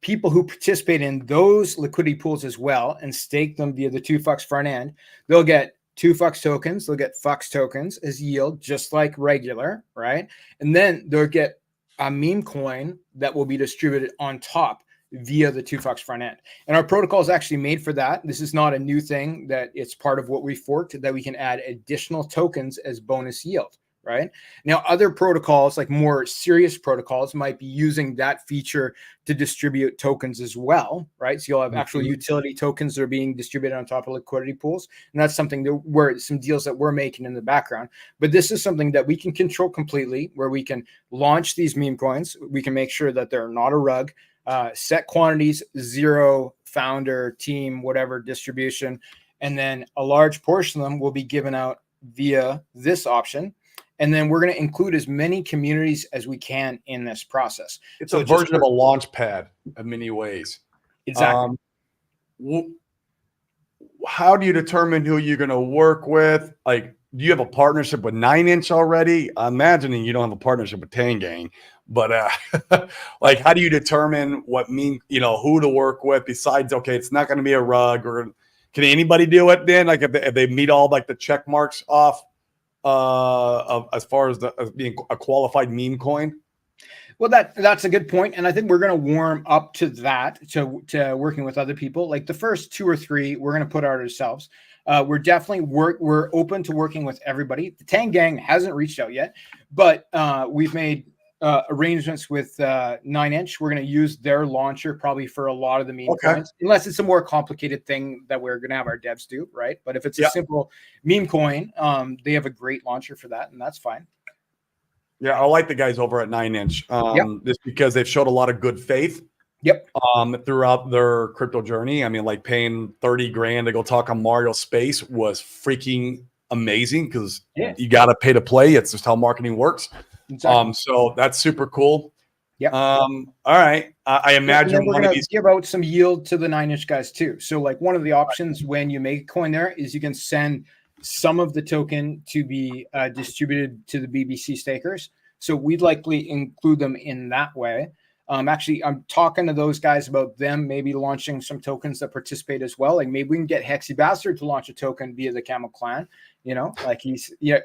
people who participate in those liquidity pools as well and stake them via the 2FUX front end, they'll get 2FUX tokens, they'll get FUX tokens as yield, just like regular, right? And then they'll get a meme coin that will be distributed on top via the 2FUX front end. And our protocol is actually made for that. This is not a new thing, that it's part of what we forked, that we can add additional tokens as bonus yield. Right now, other protocols, like more serious protocols, might be using that feature to distribute tokens as well, right? So you'll have actual utility tokens that are being distributed on top of liquidity pools, and that's something that we're some deals that we're making in the background. But this is something that we can control completely, where we can launch these meme coins. We can make sure that they're not a rug, set quantities, 0 founder, team, whatever distribution, and then a large portion of them will be given out via this option. And then we're going to include as many communities as we can in this process. It's a version of a launch pad in many ways. Exactly. How do you determine who you're going to work with? Like, do you have a partnership with 9inch already? I'm imagining you don't have a partnership with Tangang, but like, how do you determine who to work with besides, okay, it's not going to be a rug, or can anybody do it then? Like if they meet all like the check marks off, as far as being a qualified meme coin? Well, that's a good point, and I think we're going to warm up to that, to working with other people. Like the first 2 or 3, we're going to put out ourselves. We're definitely we're open to working with everybody. The Tangang hasn't reached out yet, but we've made arrangements with 9inch. We're going to use their launcher probably for a lot of the meme coins, unless it's a more complicated thing that we're going to have our devs do, right? But if it's a simple meme coin, they have a great launcher for that, and that's fine. Yeah, I like the guys over at 9inch, just because they've showed a lot of good faith. Throughout their crypto journey. I mean, like paying 30 grand to go talk on Mario Space was freaking amazing, because you got to pay to play. It's just how marketing works. Exactly. So that's super cool. All right. I imagine we're going to give out some yield to the 9inch guys too. So like one of the options when you make a coin there is you can send some of the token to be distributed to the BBC stakers. So we'd likely include them in that way. Actually, I'm talking to those guys about them maybe launching some tokens that participate as well. Like maybe we can get Hexy Bastard to launch a token via the Camel Clan. Like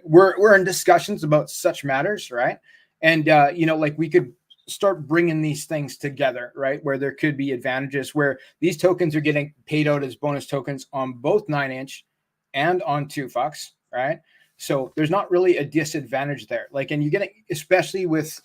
we're in discussions about such matters, right? And like we could start bringing these things together, right? Where there could be advantages where these tokens are getting paid out as bonus tokens on both 9inch and on 2FUX, right? So there's not really a disadvantage there. Like, and you get it, especially with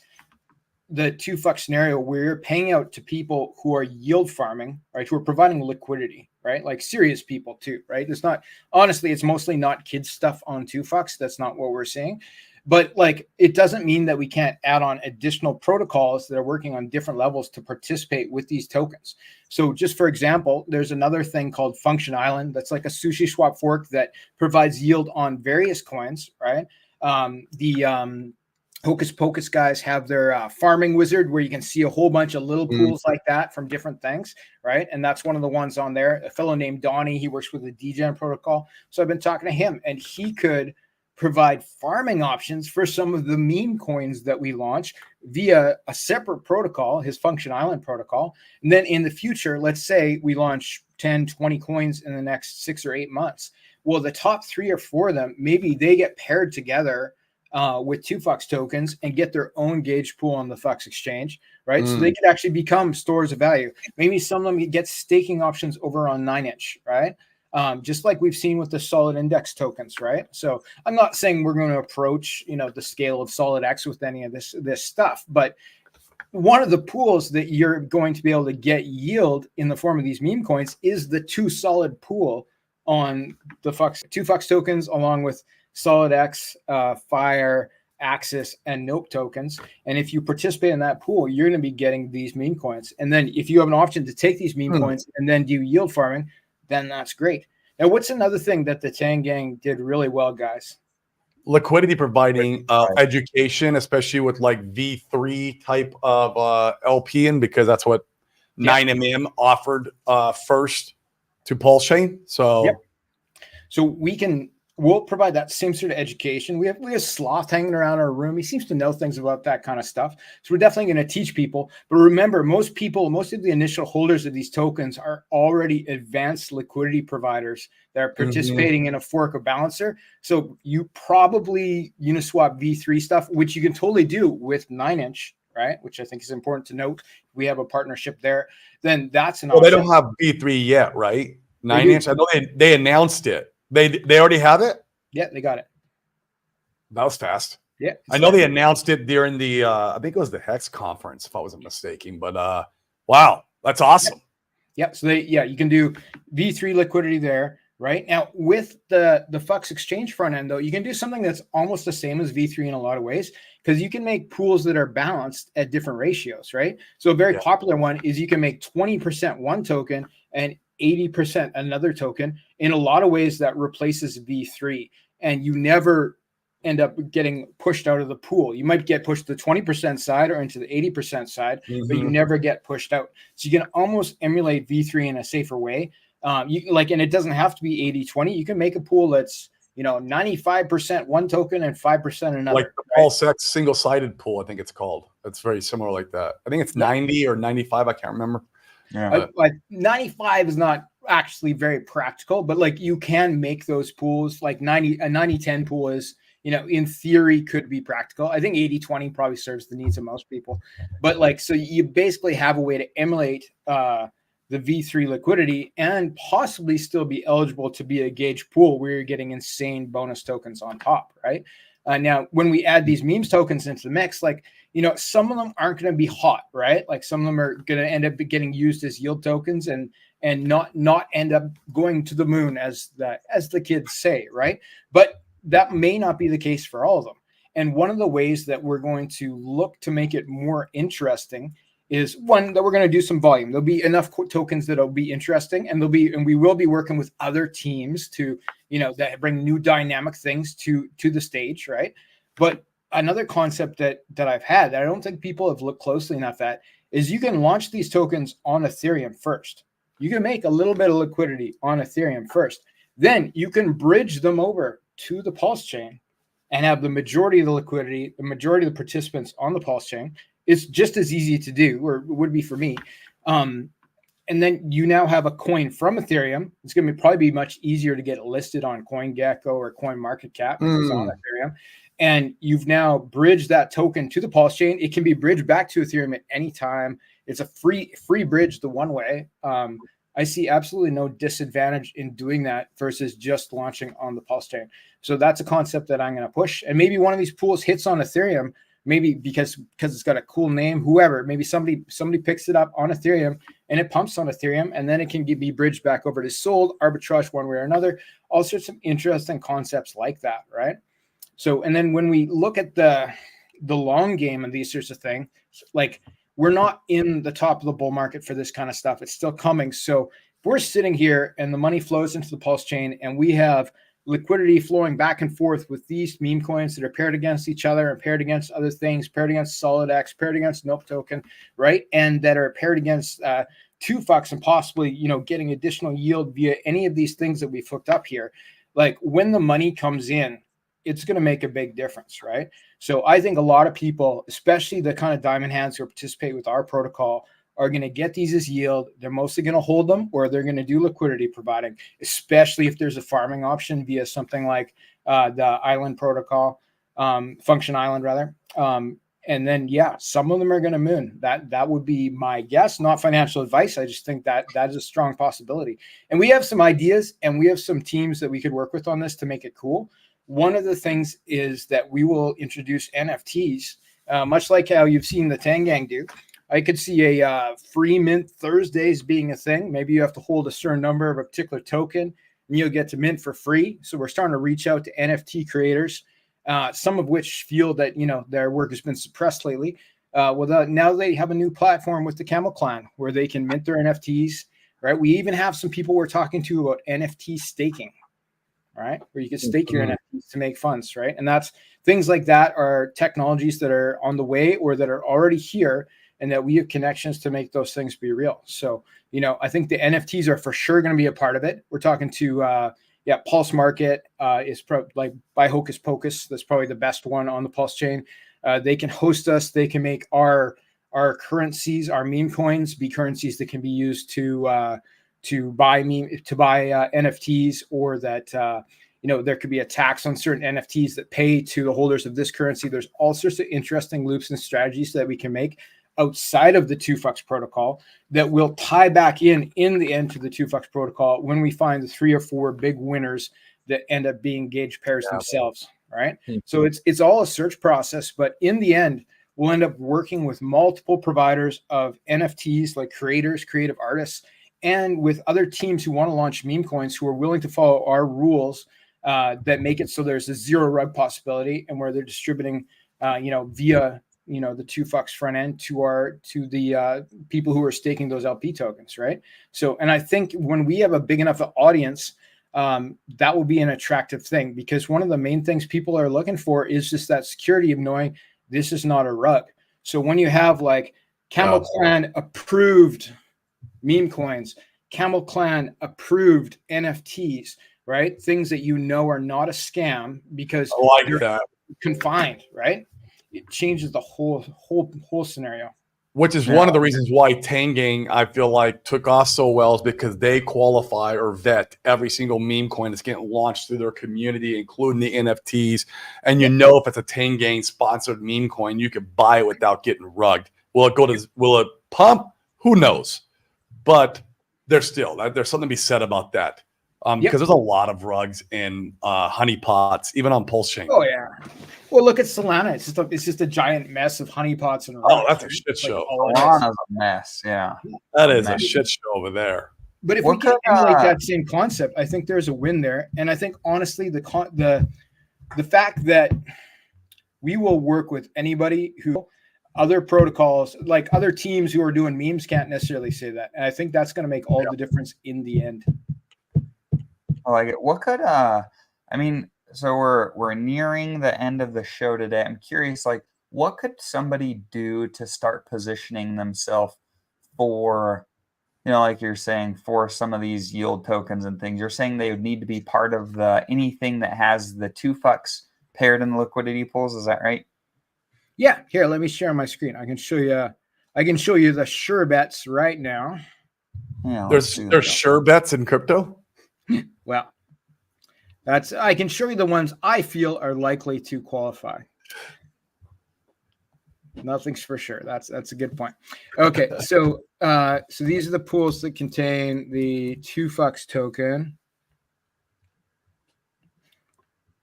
the 2FUX scenario where you're paying out to people who are yield farming, right? Who are providing liquidity, right? Like serious people too, right? It's not, honestly, it's mostly not kids stuff on 2FUX. That's not what we're seeing. But like, it doesn't mean that we can't add on additional protocols that are working on different levels to participate with these tokens. So just for example, there's another thing called Function Island. That's like a sushi swap fork that provides yield on various coins, right? Hocus Pocus guys have their farming wizard where you can see a whole bunch of little pools like that from different things, right? And that's one of the ones on there. A fellow named Donnie, he works with the DGen protocol. So I've been talking to him, and he could provide farming options for some of the meme coins that we launch via a separate protocol, his Function Island protocol. And then in the future, let's say we launch 10, 20 coins in the next 6 or 8 months. Well, the top 3 or 4 of them, maybe they get paired together with 2FUX tokens and get their own gauge pool on the FUX exchange, right? So they could actually become stores of value. Maybe some of them get staking options over on 9inch, right? Just like we've seen with the Solid Index tokens, right? So I'm not saying we're going to approach, the scale of Solid X with any of this stuff, but one of the pools that you're going to be able to get yield in the form of these meme coins is the 2 Solid pool on the FUX, 2FUX tokens, along with Solid X, Fire, Axis, and Nope tokens. And if you participate in that pool, you're going to be getting these meme coins. And then if you have an option to take these meme coins and then do yield farming, then that's great. Now, what's another thing that the Tang Gang did really well, guys? Liquidity providing education, especially with like V3 type of LP, and because that's what 9MM offered first to Pulse Chain. So, so we'll provide that same sort of education. We have Sloth hanging around our room. He seems to know things about that kind of stuff. So we're definitely going to teach people. But remember, most of the initial holders of these tokens are already advanced liquidity providers that are participating in a fork or balancer. So you probably Uniswap V3 stuff, which you can totally do with 9inch, right? Which I think is important to note. We have a partnership there. Then that's an option. They don't have V3 yet, right? 9inch. I know they announced it. They already have it? Yeah, they got it. That was fast. Yeah. I know they announced it during the I think it was the Hex conference, if I wasn't mistaken. But wow, that's awesome. Yep. So you can do V3 liquidity there, right? Now with the Fux exchange front end, though, you can do something that's almost the same as V3 in a lot of ways, because you can make pools that are balanced at different ratios, right? So a very popular one is you can make 20% one token and 80% another token. In a lot of ways that replaces V3, and you never end up getting pushed out of the pool. You might get pushed to the 20% side or into the 80% side, but you never get pushed out. So you can almost emulate V3 in a safer way. And it doesn't have to be 80-20. You can make a pool that's 95% one token and 5% another. Like the Pulse X single-sided pool, I think it's called. It's very similar like that. I think it's 90 or 95. I can't remember. Yeah. Like 95 is not actually very practical, but like you can make those pools. Like a 90-10 pool is, in theory could be practical. I think 80-20 probably serves the needs of most people. But so you basically have a way to emulate the V3 liquidity and possibly still be eligible to be a gauge pool where you're getting insane bonus tokens on top, right? Now, when we add these memes tokens into the mix, some of them aren't going to be hot, right? Like some of them are going to end up getting used as yield tokens and not end up going to the moon, as the kids say, right? But that may not be the case for all of them. And one of the ways that we're going to look to make it more interesting is one, that we're going to do some volume. There'll be enough tokens that'll be interesting, and we will be working with other teams to, that bring new dynamic things to the stage, right? But another concept that I've had that I don't think people have looked closely enough at is you can launch these tokens on Ethereum first. You can make a little bit of liquidity on Ethereum first. Then you can bridge them over to the Pulse chain and have the majority of the liquidity, the majority of the participants on the Pulse chain. It's just as easy to do, or it would be for me. And then you now have a coin from Ethereum. It's going to probably be much easier to get it listed on CoinGecko or CoinMarketCap if it's on Ethereum. And you've now bridged that token to the Pulse chain. It can be bridged back to Ethereum at any time. It's a free bridge the one way. I see absolutely no disadvantage in doing that versus just launching on the Pulse chain. So that's a concept that I'm going to push. And maybe one of these pools hits on Ethereum, maybe because it's got a cool name, whoever, maybe somebody picks it up on Ethereum and it pumps on Ethereum, and then it can be bridged back over to sold, arbitrage one way or another, all sorts of interesting concepts like that, right? So, and then when we look at the long game and these sorts of things, like we're not in the top of the bull market for this kind of stuff. It's still coming. So if we're sitting here and the money flows into the Pulse chain and we have liquidity flowing back and forth with these meme coins that are paired against each other and paired against other things, paired against SolidX, paired against Nope Token, right? And that are paired against 2Fux and possibly, getting additional yield via any of these things that we've hooked up here. Like when the money comes in, it's going to make a big difference, right? So I think a lot of people, especially the kind of diamond hands who participate with our protocol, are going to get these as yield. They're mostly going to hold them, or they're going to do liquidity providing, especially if there's a farming option via something like the Island protocol, Function Island rather. And then, some of them are going to moon. That would be my guess, not financial advice. I just think that is a strong possibility. And we have some ideas and we have some teams that we could work with on this to make it cool. One of the things is that we will introduce NFTs, much like how you've seen the Tang Gang do. I could see a free mint Thursdays being a thing. Maybe you have to hold a certain number of a particular token and you'll get to mint for free. So we're starting to reach out to NFT creators, some of which feel that, their work has been suppressed lately. Now they have a new platform with the Camel Clan where they can mint their NFTs, right? We even have some people we're talking to about NFT staking, right? Where you can stake your NFTs to make funds, right? And that's things like that are technologies that are on the way or that are already here, and that we have connections to make those things be real. So, I think the NFTs are for sure going to be a part of it. We're talking to, Pulse Market is like by Hocus Pocus. That's probably the best one on the Pulse chain. They can host us. They can make our currencies, our meme coins, be currencies that can be used to buy NFTs, or that there could be a tax on certain NFTs that pay to the holders of this currency. There's all sorts of interesting loops and strategies that we can make outside of the 2FUX protocol that will tie back in the end to the 2FUX protocol when we find the 3 or 4 big winners that end up being gauge pairs themselves, right? So it's all a search process, but in the end, we'll end up working with multiple providers of NFTs, like creators, creative artists, and with other teams who want to launch meme coins who are willing to follow our rules that make it so there's a zero rug possibility, and where they're distributing, via the 2FUX front end to the people who are staking those LP tokens, right? So, and I think when we have a big enough audience, that will be an attractive thing, because one of the main things people are looking for is just that security of knowing this is not a rug. So when you have like Camel Clan approved meme coins, Camel Clan approved NFTs, right? Things that are not a scam because they're confined, right? It changes the whole scenario. Which is one of the reasons why Tangang, I feel like, took off so well, is because they qualify or vet every single meme coin that's getting launched through their community, including the NFTs. And if it's a Tangang sponsored meme coin, you could buy it without getting rugged. Will it pump? Who knows? But there's something to be said about that. Because there's a lot of rugs and honeypots, even on Pulse Chain. Oh yeah. Well, look at Solana. It's just a giant mess of honeypots and rugs. Oh, that's a shit show. Solana's a mess. Yeah, that is a shit show over there. But if we can emulate that same concept, I think there's a win there. And I think honestly, the fact that we will work with anybody who other protocols, like other teams who are doing memes, can't necessarily say that. And I think that's going to make all the difference in the end. I like it. What could so we're nearing the end of the show today. I'm curious, like, what could somebody do to start positioning themselves for, like you're saying, for some of these yield tokens and things? You're saying they would need to be part of anything that has the 2FUX paired in the liquidity pools. Is that right? Yeah. Here, let me share my screen. I can show you the sure bets right now. Yeah, there's sure bets in crypto. Well, I can show you the ones I feel are likely to qualify. Nothing's for sure. That's a good point. Okay, so these are the pools that contain the 2FUX token.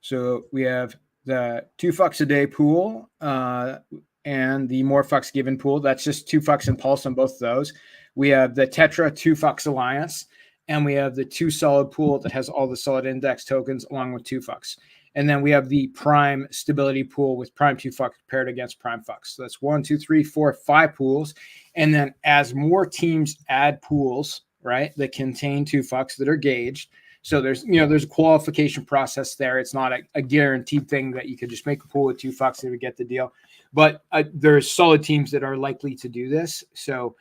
So we have the 2FUX a day pool and the more FUX given pool. That's just 2FUX and Pulse on both of those. We have the Tetra 2FUX Alliance. And we have the 2 solid pool that has all the solid index tokens along with 2FUX. And then we have the Prime stability pool with Prime 2FUX paired against Prime FUX. So that's 1, 2, 3, 4, 5 pools. And then as more teams add pools, right, that contain 2FUX that are gauged. So there's a qualification process there. It's not a guaranteed thing that you could just make a pool with 2FUX and we get the deal. But there's solid teams that are likely to do this. So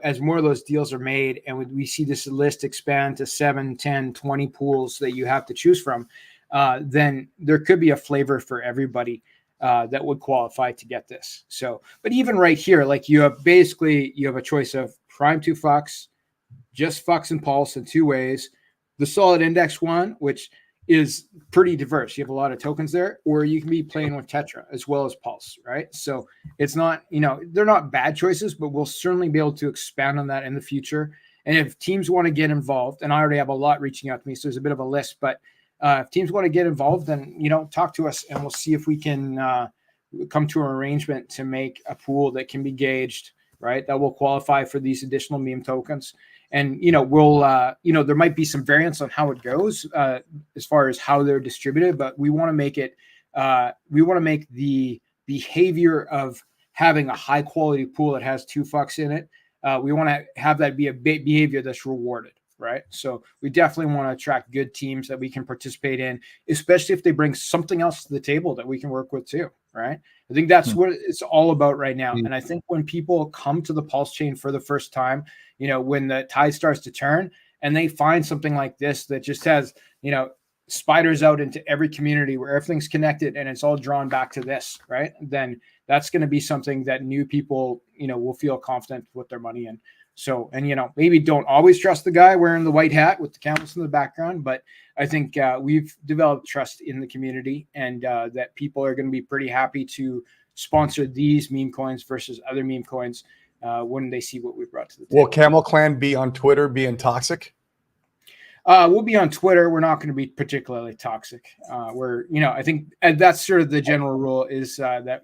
as more of those deals are made and we see this list expand to 7, 10, 20 pools that you have to choose from, then there could be a flavor for everybody that would qualify to get this. So, but even right here, like you have a choice of Prime 2FUX, just FUX and Pulse in 2 ways, the solid index one, which is pretty diverse. You have a lot of tokens there, or you can be playing with Tetra as well as Pulse, right? So it's not, they're not bad choices, but we'll certainly be able to expand on that in the future. And if teams want to get involved, and I already have a lot reaching out to me, so there's a bit of a list, but if teams want to get involved, then, talk to us and we'll see if we can come to an arrangement to make a pool that can be gauged, right? That will qualify for these additional meme tokens. And, we'll, there might be some variance on how it goes as far as how they're distributed, but we want to make it, we want to make the behavior of having a high quality pool that has 2FUX in it we want to have that be a behavior that's rewarded, right? So we definitely want to attract good teams that we can participate in, especially if they bring something else to the table that we can work with too, right? I think that's what it's all about right now. And I think when people come to the Pulse Chain for the first time, when the tide starts to turn and they find something like this that just has, spiders out into every community where everything's connected and it's all drawn back to this, right? Then that's going to be something that new people, will feel confident to put their money in. So, and, maybe don't always trust the guy wearing the white hat with the camels in the background, but I think we've developed trust in the community and that people are going to be pretty happy to sponsor these meme coins versus other meme coins when they see what we brought to the table. Will Camel Clan be on Twitter being toxic? We'll be on Twitter. We're not going to be particularly toxic. I think that's sort of the general rule is that,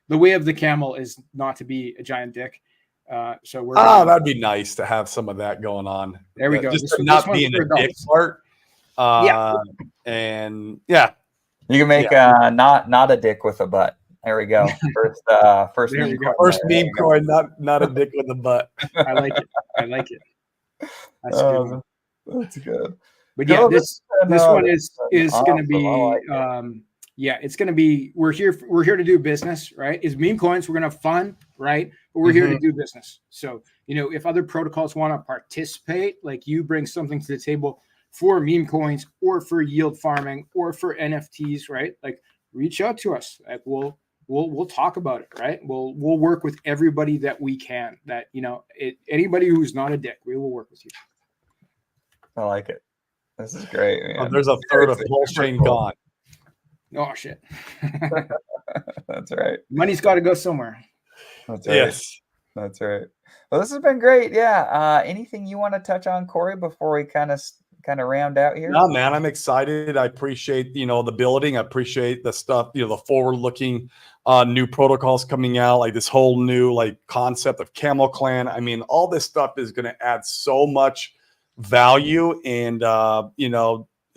the way of the camel is not to be a giant dick. So we're that'd be nice to have some of that going on. There we go. Just not being a dick part. And you can make not a dick with a butt. There we go. First meme coin. First meme coin, not a dick with a butt. I like it. That's good. That's good. But yeah, this one is going to be it's going to be we're here to do business, right? It's meme coins. We're going to have fun, right? But we're here to do business. So, if other protocols want to participate, like you bring something to the table for meme coins or for yield farming or for NFTs, right? Like reach out to us. Like we'll talk about it, right? We'll work with everybody that we can. That anybody who's not a dick, we will work with you. I like it. This is great, man. Oh, there's a third of Pulse Chain gone. Oh shit. That's right. Money's got to go somewhere. That's right. Yes. That's right. Well, this has been great. Yeah. Anything you want to touch on, Corey, before we kind of round out here? No, man, I'm excited. I appreciate, the building. I appreciate the stuff, the forward-looking new protocols coming out, like this whole new concept of Camel Clan. I mean, all this stuff is going to add so much value and,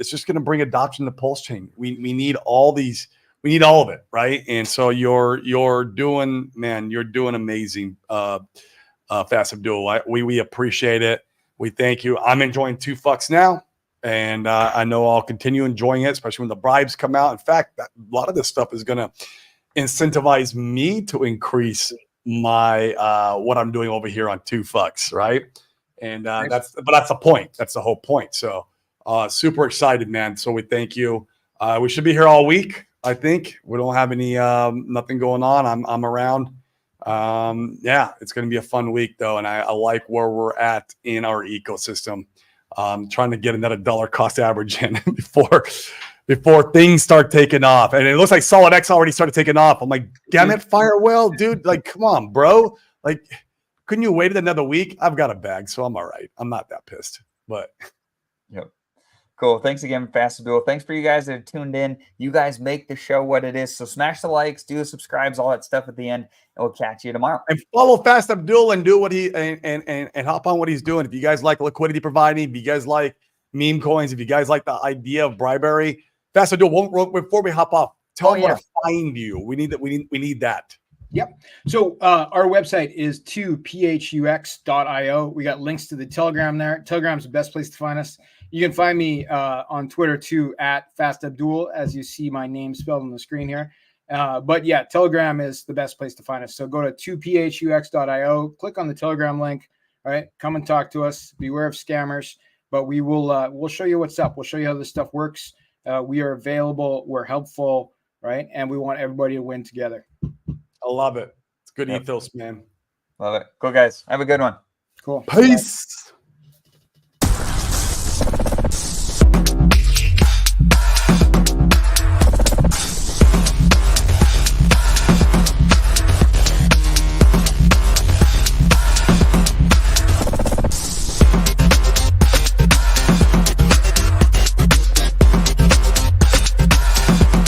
it's just going to bring adoption to Pulse Chain. We need all these. We need all of it, right? And so you're doing amazing, Fast Abdul. We appreciate it. We thank you. I'm enjoying 2 fucks now, and I know I'll continue enjoying it, especially when the bribes come out. In fact, a lot of this stuff is going to incentivize me to increase my what I'm doing over here on 2 fucks, right? And that's the point. That's the whole point. So super excited, man. So we thank you. We should be here all week. I think we don't have any nothing going on. I'm around. It's going to be a fun week though, and I like where we're at in our ecosystem. Trying to get another dollar cost average in before things start taking off. And it looks like Solid X already started taking off. I'm like, damn it, Firewell, dude! Like, come on, bro. Like, couldn't you wait another week? I've got a bag, so I'm all right. I'm not that pissed, but yep. Cool. Thanks again, Fast Abdul. Thanks for you guys that have tuned in. You guys make the show what it is. So smash the likes, do the subscribes, all that stuff at the end, and we'll catch you tomorrow. And follow Fast Abdul and do what he and hop on what he's doing. If you guys like liquidity providing, if you guys like meme coins, if you guys like the idea of bribery, Fast Abdul, before we hop off, tell them where to find you. We need that. We need that. Yep. So our website is 2phux.io. We got links to the Telegram there. Telegram's the best place to find us. You can find me on Twitter too at FastAbdul, as you see my name spelled on the screen here. But yeah, Telegram is the best place to find us. So go to 2phux.io, click on the Telegram link. All right, come and talk to us. Beware of scammers, but we will we'll show you what's up. We'll show you how this stuff works. We are available. We're helpful, right? And we want everybody to win together. I love it. It's good ethos, man. Love it. Cool, guys. Have a good one. Cool. Peace. Bye.